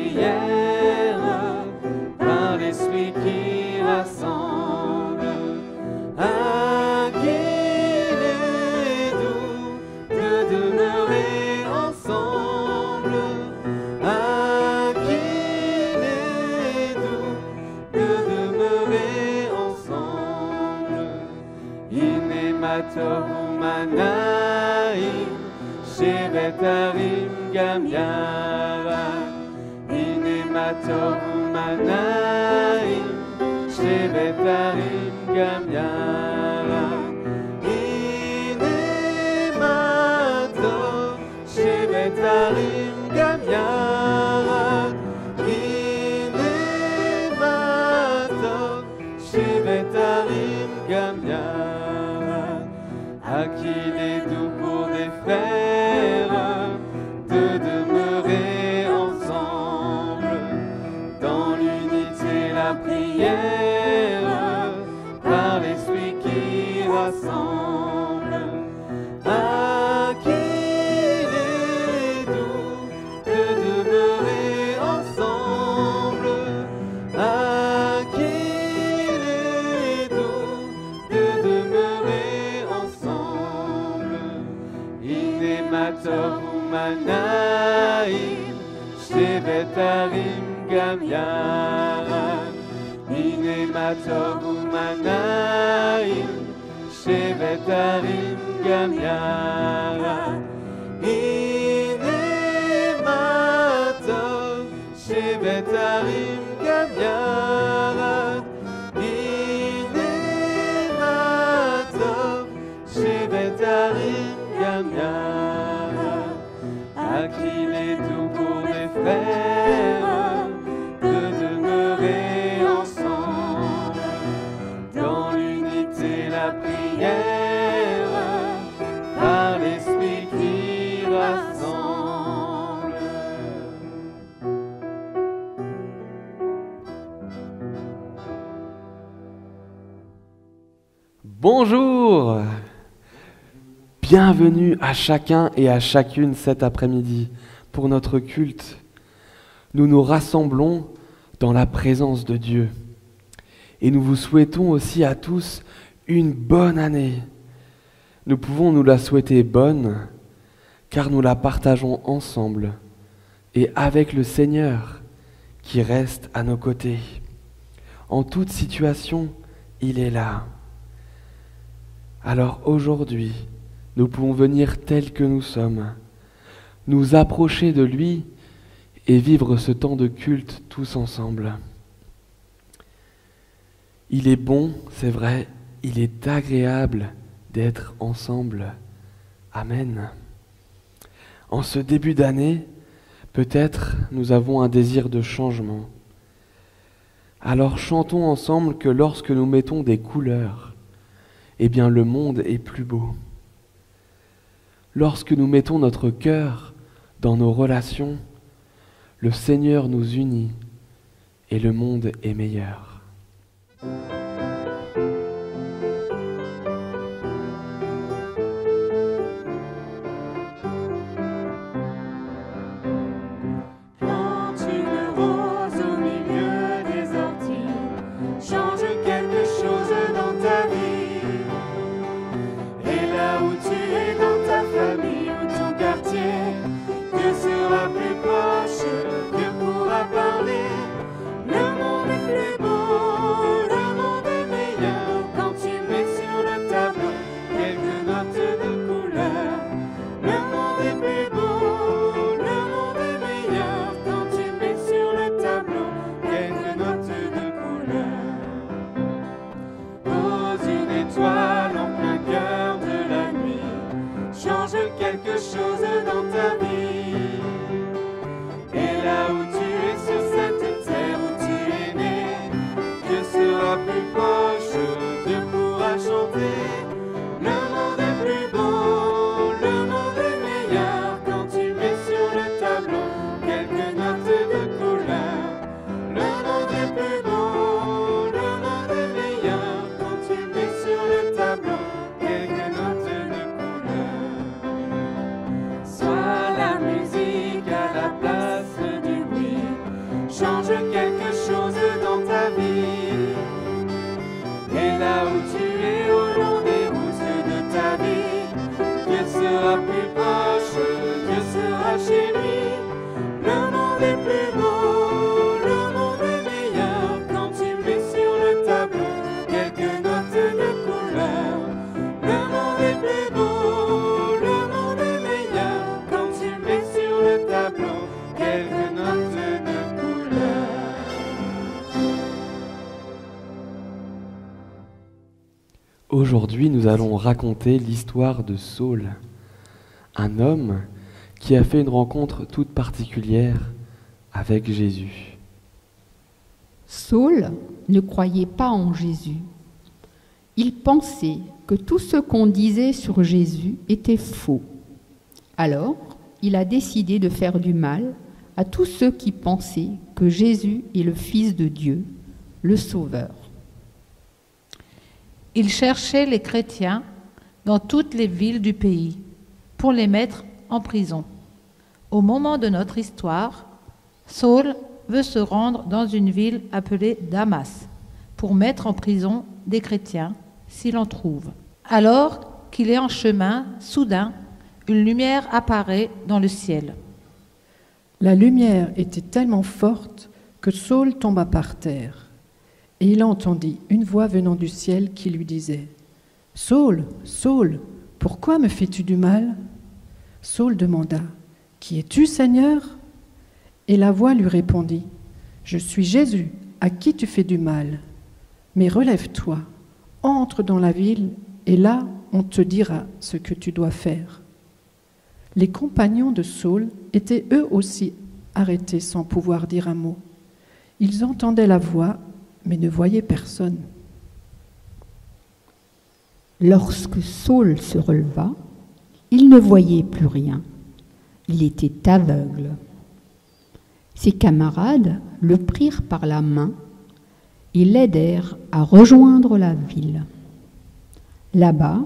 prière, par l'Esprit qui rassemble. Ah, qu'il est doux de demeurer ensemble. Ah, qu'il est doux de demeurer ensemble. Inemator Manaim, Shevet Harim Gam Yavad. Inemator Manaim, Shevet Harim Gam Yavad. Inemator Shevet Harim Gam Yavad. Inemator Shevet Harim Gam Yavad. Ah, qu'il est doux pour des frères de demeurer ensemble dans l'unité, la prière, par l'Esprit qui rassemble. Ah, qu'il est doux de demeurer ensemble. Ah, qu'il est doux de demeurer ensemble. Inemator Manaim, Shevet Harim Gam Yavad. Inemator Manaim, Shevet Harim Gam Yavad. Inemator Shevet Harim Gam Yavad. Inemator Shevet Harim Gam Yavad. Ah, qu'il est doux pour les frères de demeurer ensemble dans l'unité, la prière, par l'Esprit qui rassemble. Bonjour! Bienvenue à chacun et à chacune cet après-midi pour notre culte. Nous nous rassemblons dans la présence de Dieu. Et nous vous souhaitons aussi à tous une bonne année. Nous pouvons nous la souhaiter bonne car nous la partageons ensemble et avec le Seigneur qui reste à nos côtés. En toute situation, il est là. Alors aujourd'hui, nous pouvons venir tels que nous sommes, nous approcher de lui et vivre ce temps de culte tous ensemble. Il est bon, c'est vrai, il est agréable d'être ensemble. Amen. En ce début d'année, peut-être nous avons un désir de changement. Alors chantons ensemble que lorsque nous mettons des couleurs, eh bien le monde est plus beau. Lorsque nous mettons notre cœur dans nos relations, le Seigneur nous unit et le monde est meilleur. Plante une rose au milieu des orties, change quelque chose dans ta vie. Et là où tu es dans ta famille ou ton quartier, Dieu sera plus proche, Dieu pourra parler. Le monde est plus beau, le monde Aujourd'hui, nous allons raconter l'histoire de Saul, un homme qui a fait une rencontre toute particulière avec Jésus. Saul ne croyait pas en Jésus. Il pensait que tout ce qu'on disait sur Jésus était faux. Alors, il a décidé de faire du mal à tous ceux qui pensaient que Jésus est le Fils de Dieu, le Sauveur. Il cherchait les chrétiens dans toutes les villes du pays pour les mettre en prison. Au moment de notre histoire, Saul veut se rendre dans une ville appelée Damas pour mettre en prison des chrétiens s'il en trouve. Alors qu'il est en chemin, soudain, une lumière apparaît dans le ciel. La lumière était tellement forte que Saul tomba par terre. Et il entendit une voix venant du ciel qui lui disait « Saul, Saul, pourquoi me fais-tu du mal ?» Saul demanda « Qui es-tu, Seigneur ?» Et la voix lui répondit « Je suis Jésus, à qui tu fais du mal. Mais relève-toi, entre dans la ville, et là on te dira ce que tu dois faire. » Les compagnons de Saul étaient eux aussi arrêtés sans pouvoir dire un mot. Ils entendaient la voix, mais ne voyaient personne. Lorsque Saul se releva, il ne voyait plus rien. Il était aveugle. Ses camarades le prirent par la main et l'aidèrent à rejoindre la ville. Là-bas,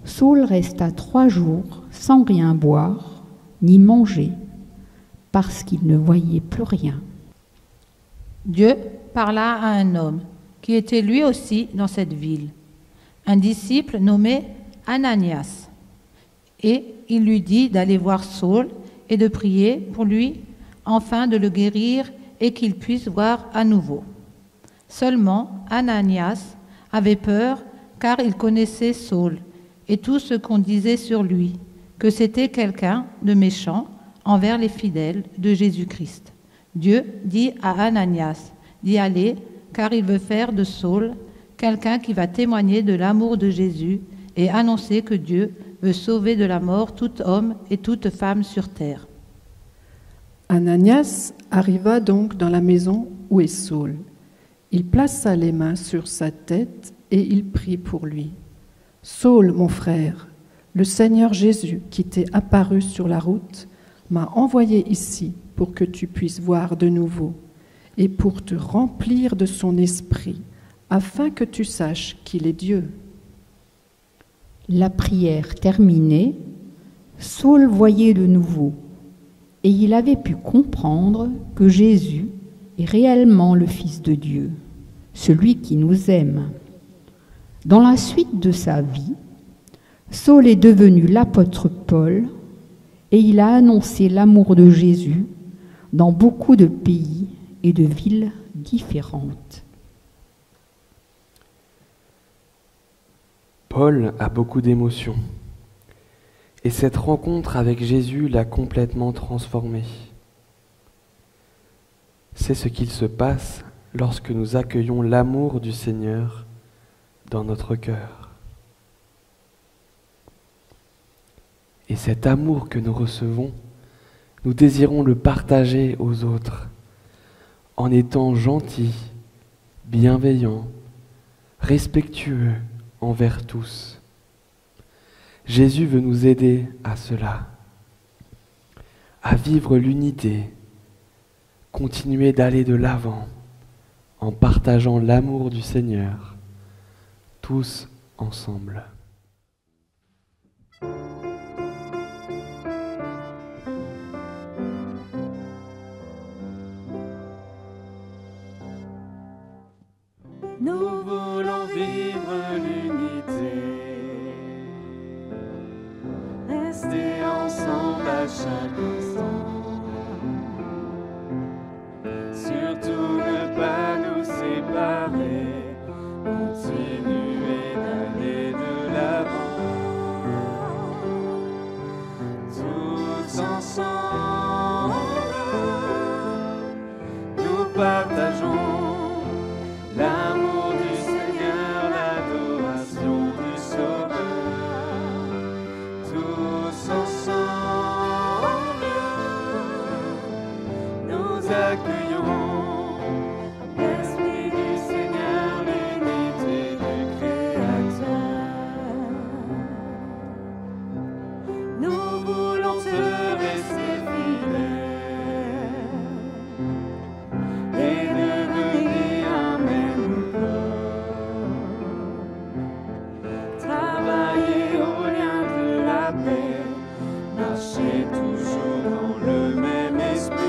Saul resta 3 jours sans rien boire ni manger, parce qu'il ne voyait plus rien. Dieu parla à un homme qui était lui aussi dans cette ville, un disciple nommé Ananias. Et il lui dit d'aller voir Saul et de prier pour lui, afin de le guérir et qu'il puisse voir à nouveau. Seulement, Ananias avait peur car il connaissait Saul et tout ce qu'on disait sur lui, que c'était quelqu'un de méchant envers les fidèles de Jésus-Christ. Dieu dit à Ananias d'y aller car il veut faire de Saul quelqu'un qui va témoigner de l'amour de Jésus et annoncer que Dieu veut sauver de la mort tout homme et toute femme sur terre. Ananias arriva donc dans la maison où est Saul. Il plaça les mains sur sa tête et il prit pour lui. « Saul, mon frère, le Seigneur Jésus qui t'est apparu sur la route m'a envoyé ici pour que tu puisses voir de nouveau et pour te remplir de son esprit, afin que tu saches qu'il est Dieu. » La prière terminée, Saul voyait de nouveau, et il avait pu comprendre que Jésus est réellement le Fils de Dieu, celui qui nous aime. Dans la suite de sa vie, Saul est devenu l'apôtre Paul, et il a annoncé l'amour de Jésus dans beaucoup de pays et de villes différentes. Paul a beaucoup d'émotions, et cette rencontre avec Jésus l'a complètement transformé. C'est ce qu'il se passe lorsque nous accueillons l'amour du Seigneur dans notre cœur. Et cet amour que nous recevons, nous désirons le partager aux autres en étant gentils, bienveillants, respectueux envers tous. Jésus veut nous aider à cela, à vivre l'unité, continuer d'aller de l'avant en partageant l'amour du Seigneur, tous ensemble. Nous voulons vivre l'unité, rester ensemble à chaque instant, surtout ne pas nous séparer, continuer d'aller de l'avant, tous ensemble, nous partageons l'amour du Seigneur, l'adoration. nous accueillons l'Esprit du Seigneur, l'unité du Créateur. Nous voulons te rester fidèles et devenir un même corps. Travailler au lien de la paix, marcher toujours dans le même esprit.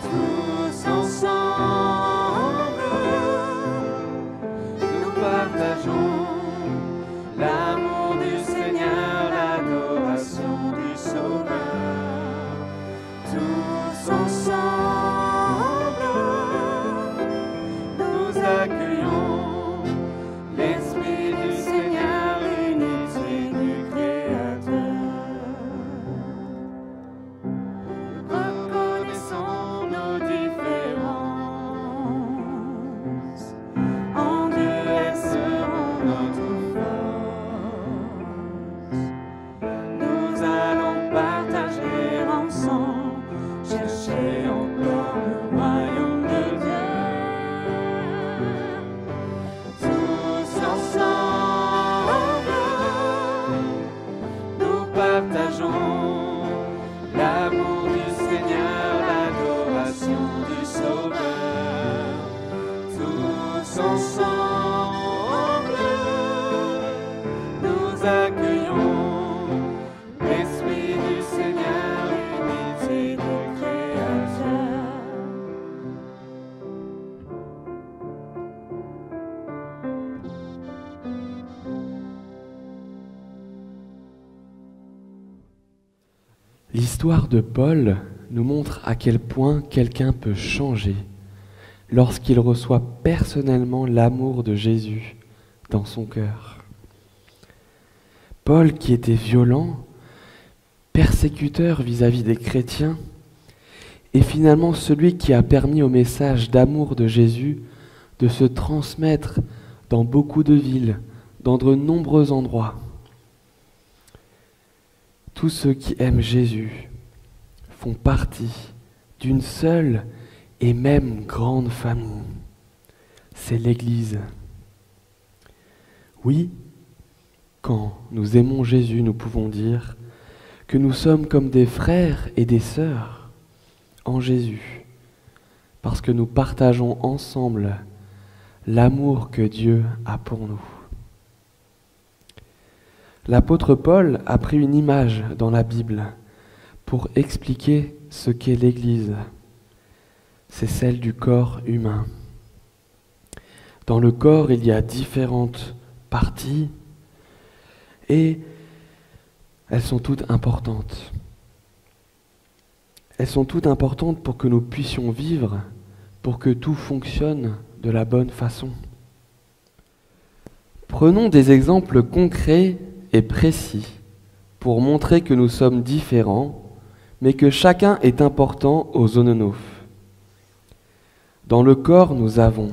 Tous ensemble, nous partageons l'amour du Seigneur, l'adoration du Sauveur. Tous ensemble, nous accueillons l'Esprit du Seigneur, l'unité du Créateur. Reconnaissons nos différences. En Dieu, elles seront notre force. Nous allons partager ensemble, chercher encore le royaume de Dieu. Tous ensemble, nous partageons l'amour du Seigneur, l'adoration du Sauveur. Tous ensemble, nous accueillons l'Esprit du Seigneur, l'unité du Créateur. L'histoire de Paul nous montre à quel point quelqu'un peut changer lorsqu'il reçoit personnellement l'amour de Jésus dans son cœur. Paul, qui était violent, persécuteur vis-à-vis des chrétiens, est finalement celui qui a permis au message d'amour de Jésus de se transmettre dans beaucoup de villes, dans de nombreux endroits. Tous ceux qui aiment Jésus font partie d'une seule et même grande famille. C'est l'Église. Oui, quand nous aimons Jésus, nous pouvons dire que nous sommes comme des frères et des sœurs en Jésus, parce que nous partageons ensemble l'amour que Dieu a pour nous. L'apôtre Paul a pris une image dans la Bible pour expliquer ce qu'est l'Église. C'est celle du corps humain. Dans le corps, il y a différentes parties et elles sont toutes importantes. Elles sont toutes importantes pour que nous puissions vivre, pour que tout fonctionne de la bonne façon. Prenons des exemples concrets et précis pour montrer que nous sommes différents, mais que chacun est important aux zononouf. Dans le corps, nous avons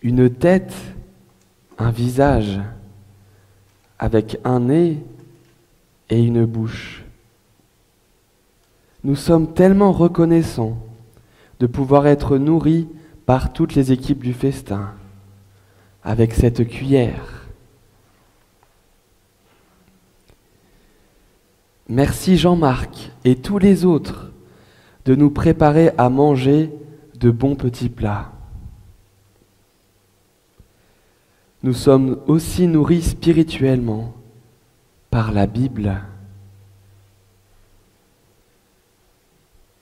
une tête, un visage, avec un nez et une bouche. Nous sommes tellement reconnaissants de pouvoir être nourris par toutes les équipes du festin, avec cette cuillère. Merci Jean-Marc et tous les autres de nous préparer à manger de bons petits plats. Nous sommes aussi nourris spirituellement par la Bible.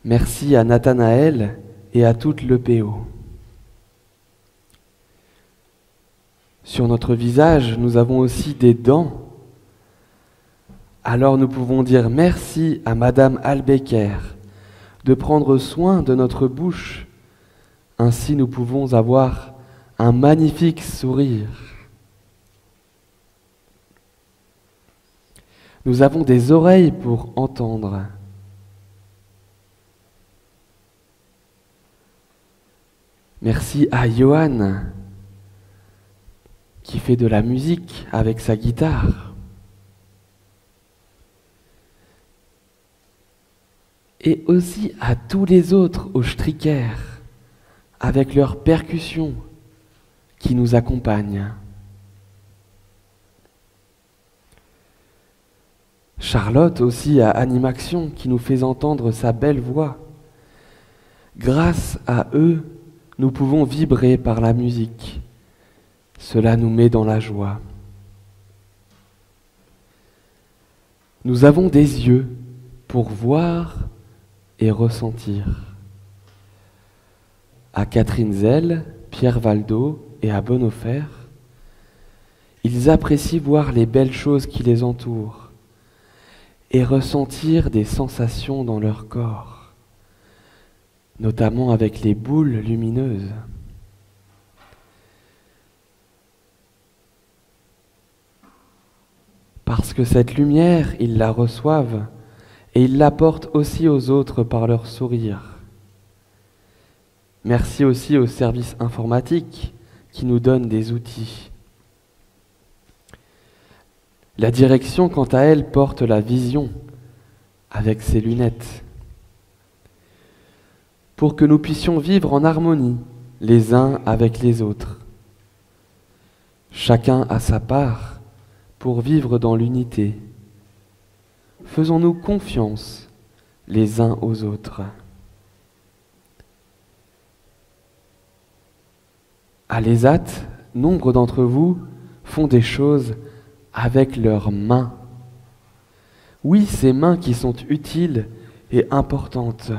Merci à Nathanaël et à toute l'EPO. Sur notre visage, nous avons aussi des dents. Alors nous pouvons dire merci à Madame Albecker de prendre soin de notre bouche. Ainsi nous pouvons avoir un magnifique sourire. Nous avons des oreilles pour entendre. Merci à Johan qui fait de la musique avec sa guitare. et aussi à tous les autres au Stricker, avec leurs percussions qui nous accompagnent. Charlotte aussi à Animaction qui nous fait entendre sa belle voix. Grâce à eux, nous pouvons vibrer par la musique. Cela nous met dans la joie. Nous avons des yeux pour voir et ressentir. À Catherine Zell, Pierre Valdo et à Bonhoeffer, ils apprécient voir les belles choses qui les entourent et ressentir des sensations dans leur corps, notamment avec les boules lumineuses. Parce que cette lumière, ils la reçoivent et ils l'apportent aussi aux autres par leur sourire. Merci aussi aux services informatiques qui nous donnent des outils. La direction, quant à elle, porte la vision avec ses lunettes pour que nous puissions vivre en harmonie les uns avec les autres. Chacun a sa part pour vivre dans l'unité. Faisons-nous confiance les uns aux autres. À l'ESAT, nombre d'entre vous font des choses avec leurs mains. Oui, ces mains qui sont utiles et importantes.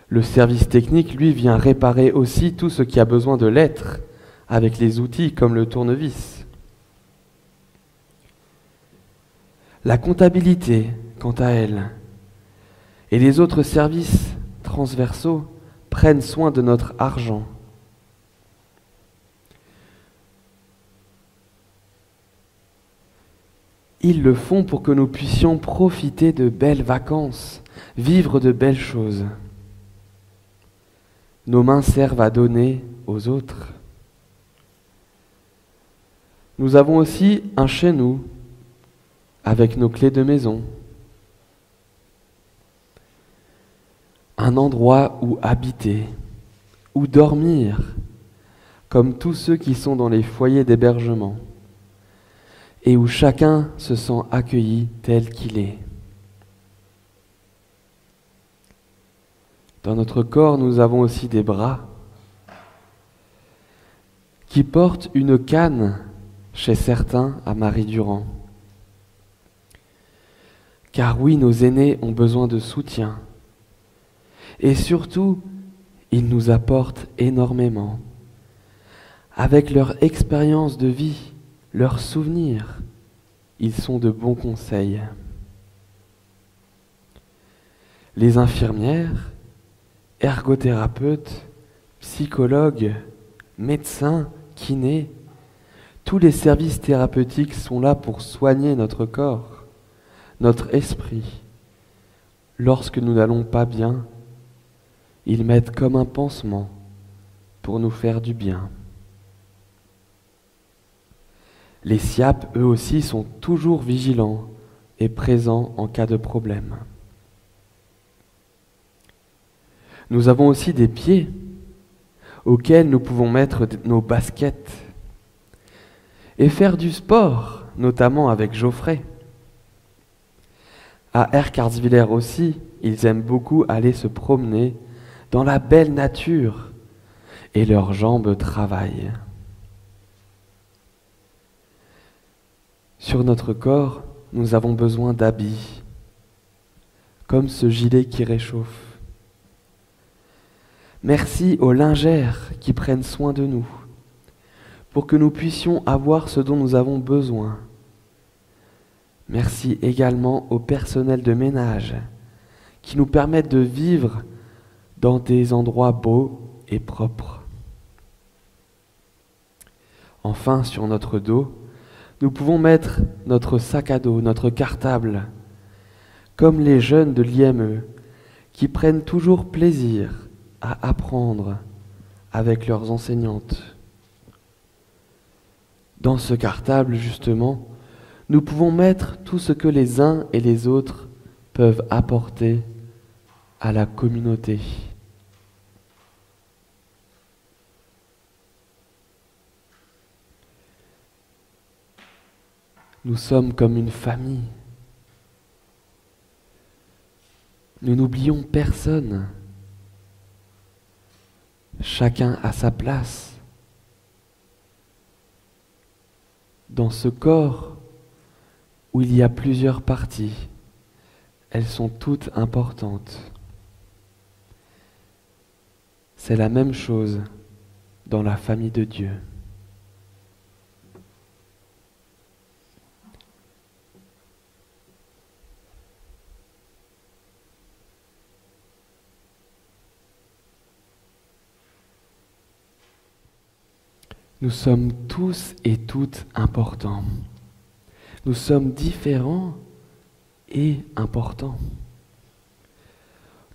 Le service technique, lui, vient réparer aussi tout ce qui a besoin de l'être, avec les outils comme le tournevis. La comptabilité, quant à elle, et les autres services transversaux prennent soin de notre argent. Ils le font pour que nous puissions profiter de belles vacances, vivre de belles choses. Nos mains servent à donner aux autres. Nous avons aussi un chez nous, avec nos clés de maison. Un endroit où habiter, où dormir, comme tous ceux qui sont dans les foyers d'hébergement, et où chacun se sent accueilli tel qu'il est. Dans notre corps, nous avons aussi des bras qui portent une canne chez certains à Marie-Durand. Car oui, nos aînés ont besoin de soutien. Et surtout, ils nous apportent énormément. Avec leur expérience de vie, leurs souvenirs, ils sont de bons conseils. Les infirmières, ergothérapeutes, psychologues, médecins, kinés, tous les services thérapeutiques sont là pour soigner notre corps, notre esprit. Lorsque nous n'allons pas bien, ils mettent comme un pansement pour nous faire du bien. Les SIAP, eux aussi, sont toujours vigilants et présents en cas de problème. Nous avons aussi des pieds auxquels nous pouvons mettre nos baskets et faire du sport, notamment avec Geoffrey. À Erkartsviller aussi, ils aiment beaucoup aller se promener dans la belle nature et leurs jambes travaillent. Sur notre corps, nous avons besoin d'habits, comme ce gilet qui réchauffe. Merci aux lingères qui prennent soin de nous, pour que nous puissions avoir ce dont nous avons besoin. Merci également au personnel de ménage, qui nous permettent de vivre dans des endroits beaux et propres. Enfin, sur notre dos, nous pouvons mettre notre sac à dos, notre cartable, comme les jeunes de l'IME, qui prennent toujours plaisir à apprendre avec leurs enseignantes. Dans ce cartable, justement, nous pouvons mettre tout ce que les uns et les autres peuvent apporter à la communauté. Nous sommes comme une famille. Nous n'oublions personne. Chacun a sa place. Dans ce corps où il y a plusieurs parties, elles sont toutes importantes. C'est la même chose dans la famille de Dieu. Nous sommes tous et toutes importants. Nous sommes différents et importants.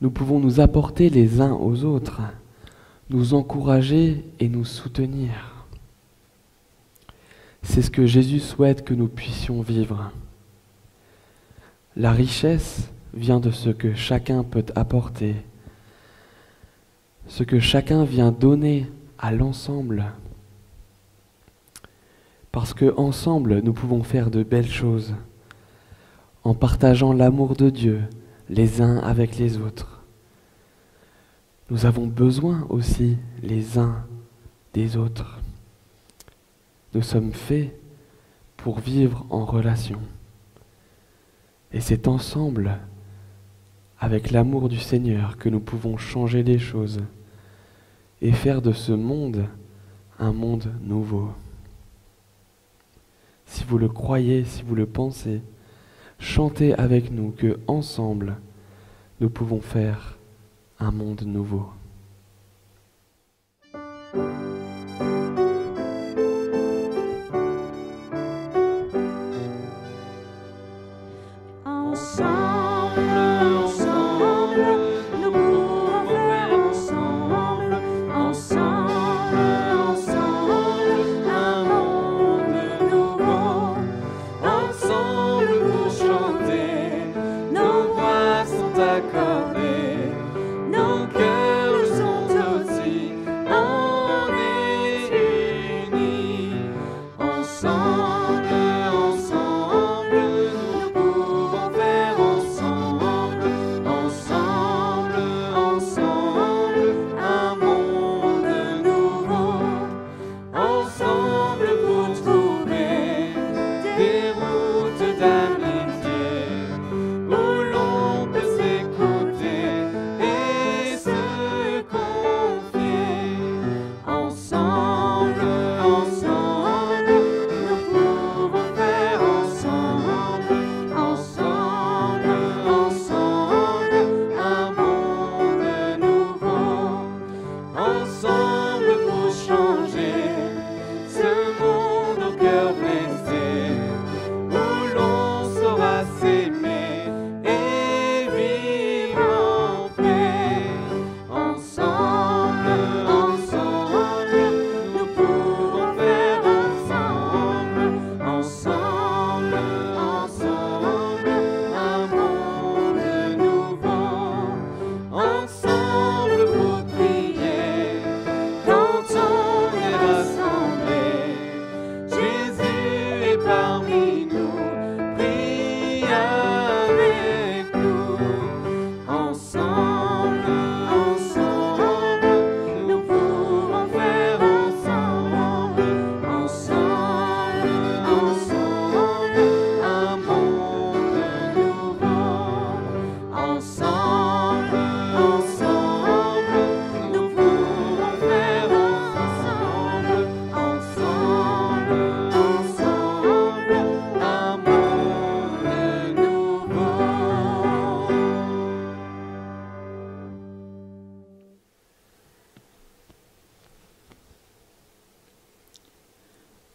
Nous pouvons nous apporter les uns aux autres, nous encourager et nous soutenir. C'est ce que Jésus souhaite que nous puissions vivre. La richesse vient de ce que chacun peut apporter, ce que chacun vient donner à l'ensemble. Parce qu'ensemble, nous pouvons faire de belles choses, en partageant l'amour de Dieu les uns avec les autres. Nous avons besoin aussi les uns des autres. Nous sommes faits pour vivre en relation. Et c'est ensemble, avec l'amour du Seigneur, que nous pouvons changer les choses et faire de ce monde un monde nouveau. Si vous le croyez, si vous le pensez, chantez avec nous que ensemble, nous pouvons faire un monde nouveau.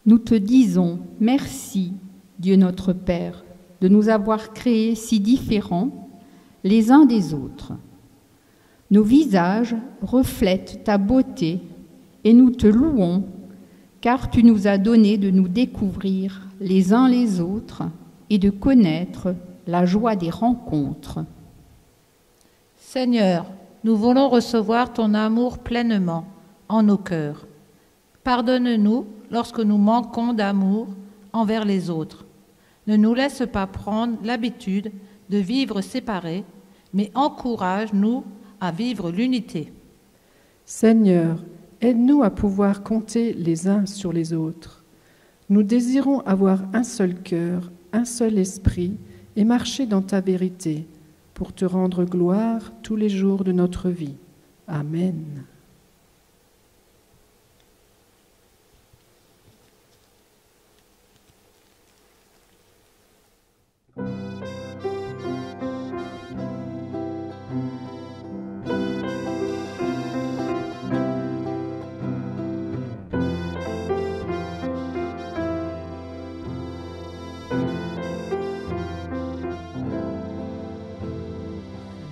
Nous te disons merci, Dieu notre Père, de nous avoir créés si différents les uns des autres. Nos visages reflètent ta beauté et nous te louons, car tu nous as donné de nous découvrir les uns les autres et de connaître la joie des rencontres. Seigneur, nous voulons recevoir ton amour pleinement en nos cœurs. Pardonne-nous lorsque nous manquons d'amour envers les autres. Ne nous laisse pas prendre l'habitude de vivre séparés, mais encourage-nous à vivre l'unité. Seigneur, aide-nous à pouvoir compter les uns sur les autres. Nous désirons avoir un seul cœur, un seul esprit et marcher dans ta vérité pour te rendre gloire tous les jours de notre vie. Amen.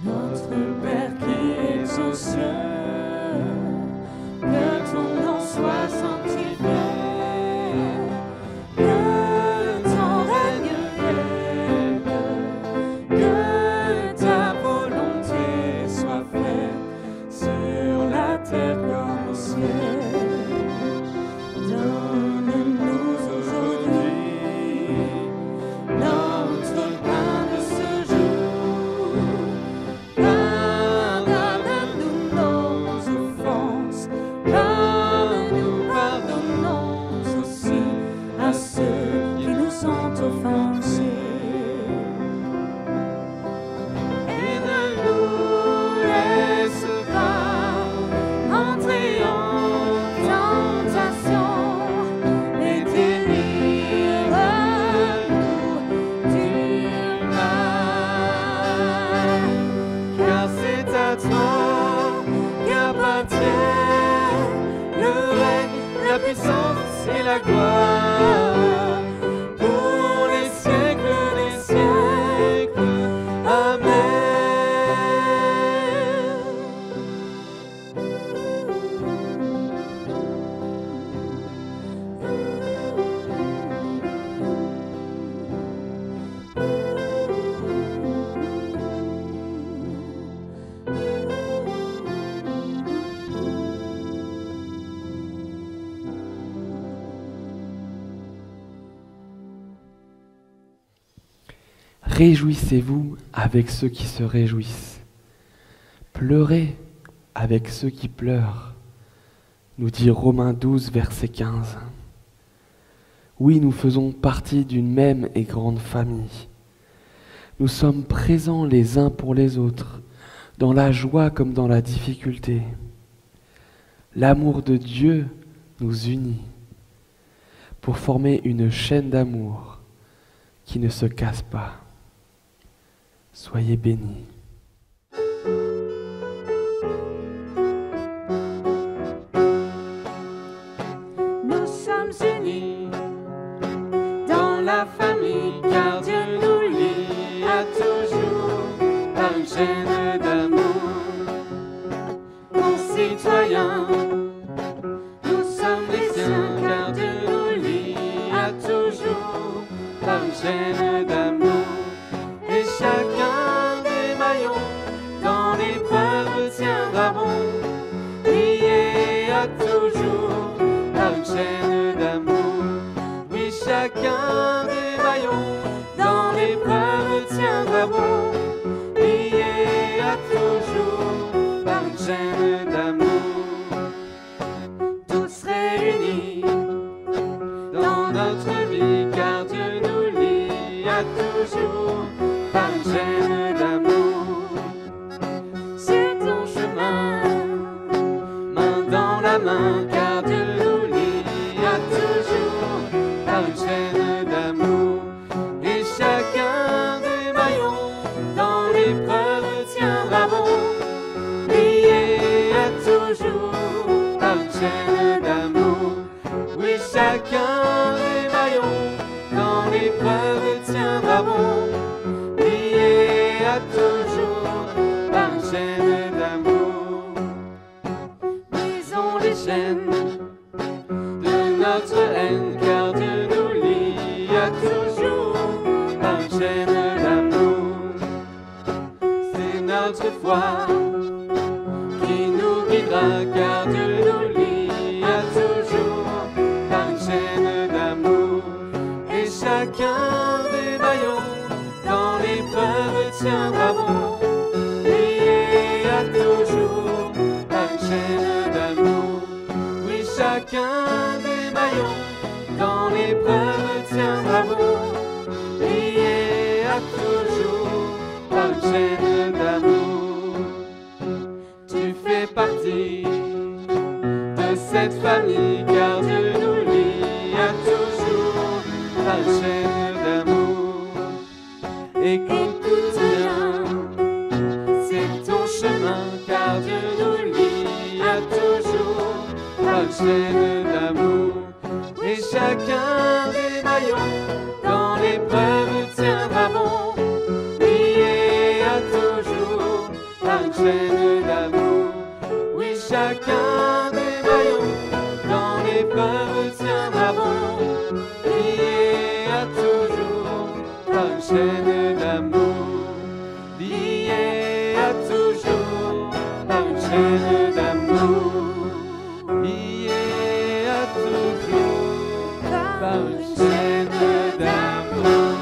Notre Père qui es aux cieux, que ton nom soit sanctifié, que ton règne vienne, que ta volonté soit faite sur la terre comme au ciel. Donne-nous aujourd'hui notre pain de ce jour. Pardonne-nous nos offenses, comme nous pardonnons aussi à ceux qui nous ont offensés. Et ne nous laisse pas entrer en tentation, mais délivre-nous du mal. Car c'est à toi qu'appartient le règne, la puissance et la gloire pour les siècles des siècles. Amen. Réjouissez-vous avec ceux qui se réjouissent. Pleurez avec ceux qui pleurent, nous dit Romains 12, verset 15. Oui, nous faisons partie d'une même et grande famille. Nous sommes présents les uns pour les autres, dans la joie comme dans la difficulté. L'amour de Dieu nous unit pour former une chaîne d'amour qui ne se casse pas. Soyez bénis. Nous sommes unis dans la famille, car Dieu nous lie à toujours par une chaîne d'amour. Concitoyens, nous sommes les siens, car Dieu nous lie à toujours par une chaîne d'amour. Et chacun des maillons dans l'épreuve tiendra bon, lié à toujours par une chaîne d'amour. Oui, chacun des maillons dans l'épreuve tiendra bon, lié à toujours par une chaîne d'amour. Tous réunis dans notre vie, car Dieu nous lie à toujours par une chaîne d'amour. C'est ton chemin, main dans la main, car Dieu nous lie à toujours par une chaîne d'amour. Et chacun des maillons dans l'épreuve tiendra bon, lié à toujours par une chaîne d'amour. Oui, chacun des maillons dans l'épreuve tiendra bon, lié à toujours par une chaîne d'amour. Brisons les chaînes de notre haine, car Dieu nous lie à toujours par une chaîne d'amour. notre foi qui nous guidera, car Dieu nous lie à toujours par une chaîne d'amour. Et chacun des maillons dans l'épreuve tiendra bon, lié à toujours par une chaîne d'amour. Oui, chacun des maillons dans l'épreuve tiendra bon, lié à toujours par une chaîne d'amour. Tu fais partie de cette famille, car Dieu nous lie à toujours par une chaîne d'amour. Écoute bien, c'est ton chemin, car Dieu nous lie à toujours par une chaîne d'amour. Et chacun des maillons dans l'épreuve tiendra bon, lié à toujours par une chaîne d'amour. Oui, chacun des maillons dans l'épreuve tiendra bon, lié à toujours par une chaîne d'amour. Lié à toujours par une chaîne d'amour. Lié à toujours par une chaîne d'amour.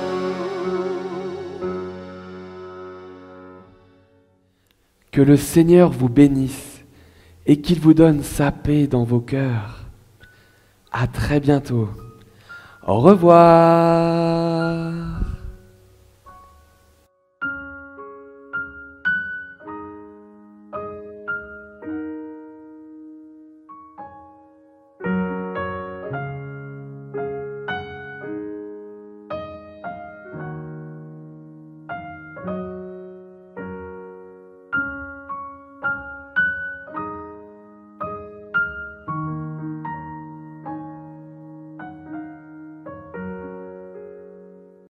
Que le Seigneur vous bénisse et qu'il vous donne sa paix dans vos cœurs. À très bientôt. Au revoir.